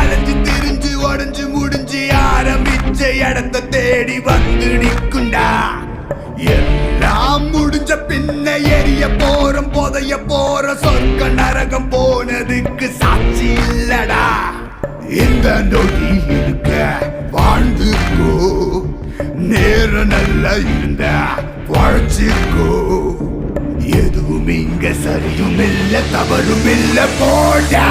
அலைஞ்சு திரிஞ்சு உடஞ்சு முடிஞ்சு ஆரம்பிச்ச இடத்த தேடி வந்து நிக்குண்டா. எல்லாம் முடிஞ்ச பின்ன எரிய போறோம் புதைய போற சொர்க்க நரகம் போனதுக்கு சாட்சி இல்லடா. இந்த நொடி இருக்க வாழ்ந்துக்கோ, நேரம் நல்லா இருந்த வாழ்ச்சிக்கோ. எதுவும் இங்க சரியும் இல்ல தவறும் இல்ல போடா.